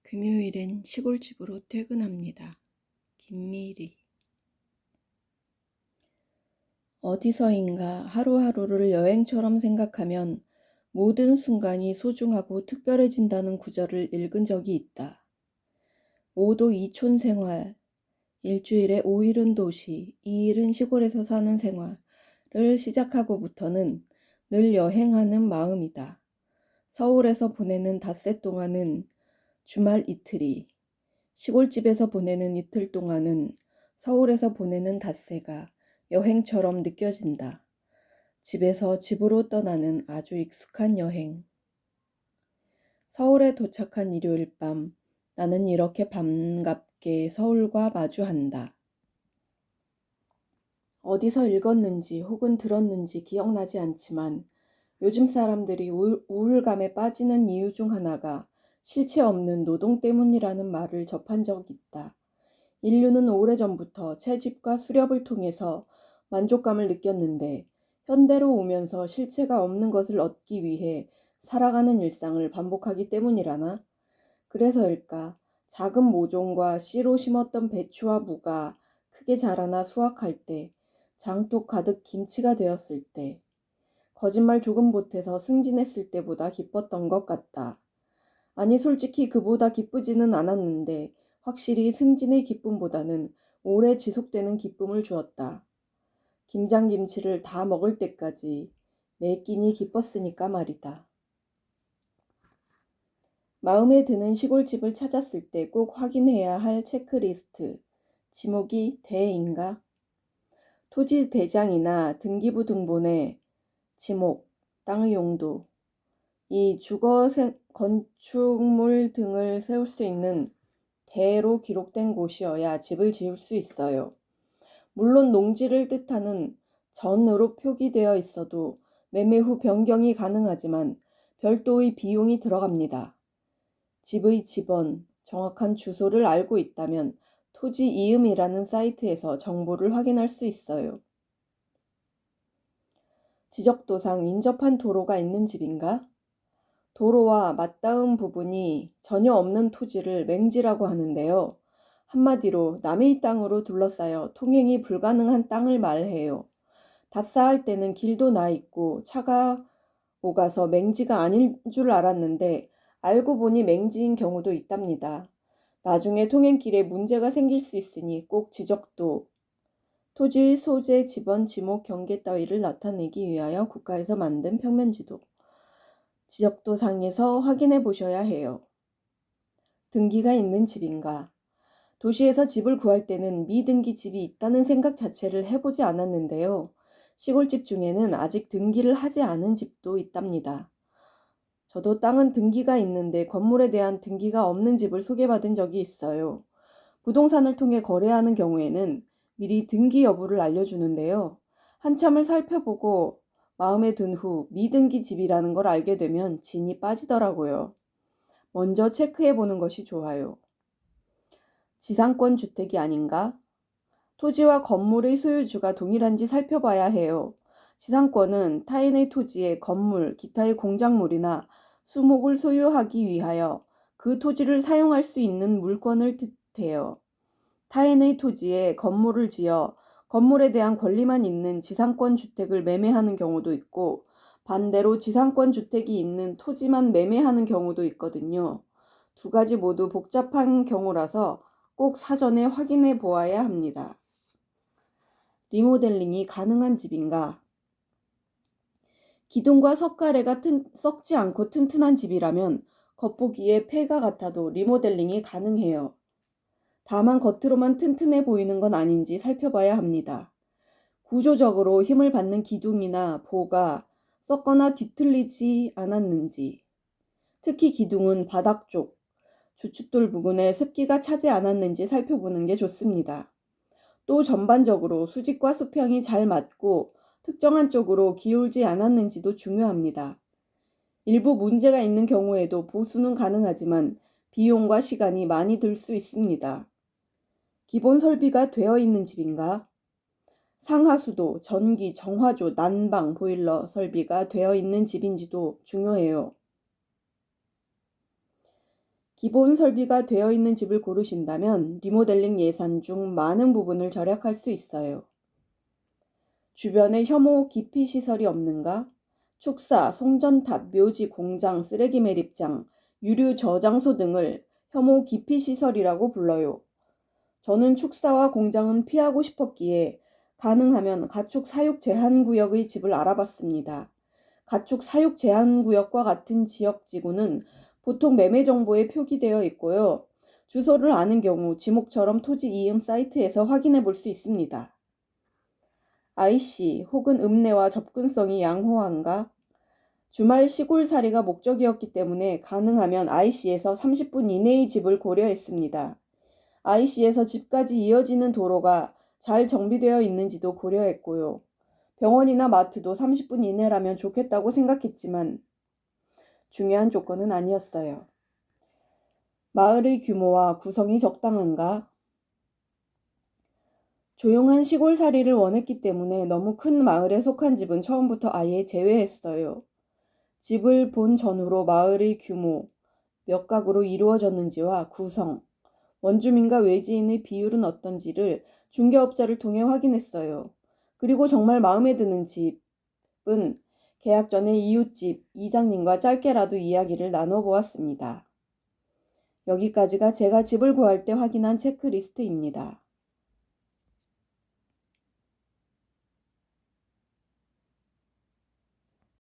금요일엔 시골집으로 퇴근합니다. 김미리. 어디서인가 하루하루를 여행처럼 생각하면 모든 순간이 소중하고 특별해진다는 구절을 읽은 적이 있다. 5도 2촌 생활, 일주일에 5일은 도시, 2일은 시골에서 사는 생활을 시작하고부터는 늘 여행하는 마음이다. 서울에서 보내는 닷새 동안은 주말 이틀이, 시골집에서 보내는 이틀 동안은 서울에서 보내는 닷새가 여행처럼 느껴진다. 집에서 집으로 떠나는 아주 익숙한 여행. 서울에 도착한 일요일 밤, 나는 이렇게 반갑게 서울과 마주한다. 어디서 읽었는지 혹은 들었는지 기억나지 않지만 요즘 사람들이 우울감에 빠지는 이유 중 하나가 실체 없는 노동 때문이라는 말을 접한 적 있다. 인류는 오래전부터 채집과 수렵을 통해서 만족감을 느꼈는데 현대로 오면서 실체가 없는 것을 얻기 위해 살아가는 일상을 반복하기 때문이라나? 그래서일까? 작은 모종과 씨로 심었던 배추와 무가 크게 자라나 수확할 때, 장독 가득 김치가 되었을 때, 거짓말 조금 보태서 승진했을 때보다 기뻤던 것 같다. 아니 솔직히 그보다 기쁘지는 않았는데 확실히 승진의 기쁨보다는 오래 지속되는 기쁨을 주었다. 김장김치를 다 먹을 때까지 매 끼니 기뻤으니까 말이다. 마음에 드는 시골집을 찾았을 때 꼭 확인해야 할 체크리스트. 지목이 대인가? 토지 대장이나 등기부 등본에 지목, 땅의 용도, 이 주거 건축물 등을 세울 수 있는 대로 기록된 곳이어야 집을 지을 수 있어요. 물론 농지를 뜻하는 전으로 표기되어 있어도 매매 후 변경이 가능하지만 별도의 비용이 들어갑니다. 집의 집원, 정확한 주소를 알고 있다면 토지 이음이라는 사이트에서 정보를 확인할 수 있어요. 지적도상 인접한 도로가 있는 집인가? 도로와 맞닿은 부분이 전혀 없는 토지를 맹지라고 하는데요. 한마디로 남의 땅으로 둘러싸여 통행이 불가능한 땅을 말해요. 답사할 때는 길도 나 있고 차가 오가서 맹지가 아닌 줄 알았는데 알고 보니 맹지인 경우도 있답니다. 나중에 통행길에 문제가 생길 수 있으니 꼭 지적도, 토지 소재 지번 지목 경계 따위를 나타내기 위하여 국가에서 만든 평면지도, 지적도상에서 확인해 보셔야 해요. 등기가 있는 집인가? 도시에서 집을 구할 때는 미등기 집이 있다는 생각 자체를 해보지 않았는데요. 시골집 중에는 아직 등기를 하지 않은 집도 있답니다. 저도 땅은 등기가 있는데 건물에 대한 등기가 없는 집을 소개받은 적이 있어요. 부동산을 통해 거래하는 경우에는 미리 등기 여부를 알려주는데요. 한참을 살펴보고 마음에 든 후 미등기 집이라는 걸 알게 되면 진이 빠지더라고요. 먼저 체크해보는 것이 좋아요. 지상권 주택이 아닌가? 토지와 건물의 소유주가 동일한지 살펴봐야 해요. 지상권은 타인의 토지에 건물, 기타의 공작물이나 수목을 소유하기 위하여 그 토지를 사용할 수 있는 물권을 뜻해요. 타인의 토지에 건물을 지어 건물에 대한 권리만 있는 지상권 주택을 매매하는 경우도 있고 반대로 지상권 주택이 있는 토지만 매매하는 경우도 있거든요. 두 가지 모두 복잡한 경우라서 꼭 사전에 확인해 보아야 합니다. 리모델링이 가능한 집인가? 기둥과 석가래가 썩지 않고 튼튼한 집이라면 겉보기에 폐가 같아도 리모델링이 가능해요. 다만 겉으로만 튼튼해 보이는 건 아닌지 살펴봐야 합니다. 구조적으로 힘을 받는 기둥이나 보가 썩거나 뒤틀리지 않았는지, 특히 기둥은 바닥 쪽, 주춧돌 부근에 습기가 차지 않았는지 살펴보는 게 좋습니다. 또 전반적으로 수직과 수평이 잘 맞고 특정한 쪽으로 기울지 않았는지도 중요합니다. 일부 문제가 있는 경우에도 보수는 가능하지만 비용과 시간이 많이 들 수 있습니다. 기본 설비가 되어 있는 집인가? 상하수도, 전기, 정화조, 난방, 보일러 설비가 되어 있는 집인지도 중요해요. 기본 설비가 되어 있는 집을 고르신다면 리모델링 예산 중 많은 부분을 절약할 수 있어요. 주변에 혐오 기피 시설이 없는가? 축사, 송전탑, 묘지, 공장, 쓰레기 매립장, 유류 저장소 등을 혐오 기피 시설이라고 불러요. 저는 축사와 공장은 피하고 싶었기에 가능하면 가축 사육 제한 구역의 집을 알아봤습니다. 가축 사육 제한 구역과 같은 지역 지구는 보통 매매 정보에 표기되어 있고요. 주소를 아는 경우 지목처럼 토지 이음 사이트에서 확인해 볼 수 있습니다. IC 혹은 읍내와 접근성이 양호한가? 주말 시골살이가 목적이었기 때문에 가능하면 IC에서 30분 이내의 집을 고려했습니다. IC에서 집까지 이어지는 도로가 잘 정비되어 있는지도 고려했고요. 병원이나 마트도 30분 이내라면 좋겠다고 생각했지만 중요한 조건은 아니었어요. 마을의 규모와 구성이 적당한가? 조용한 시골살이를 원했기 때문에 너무 큰 마을에 속한 집은 처음부터 아예 제외했어요. 집을 본 전후로 마을의 규모, 몇 가구로 이루어졌는지와 구성, 원주민과 외지인의 비율은 어떤지를 중개업자를 통해 확인했어요. 그리고 정말 마음에 드는 집은 계약 전에 이웃집, 이장님과 짧게라도 이야기를 나눠보았습니다. 여기까지가 제가 집을 구할 때 확인한 체크리스트입니다.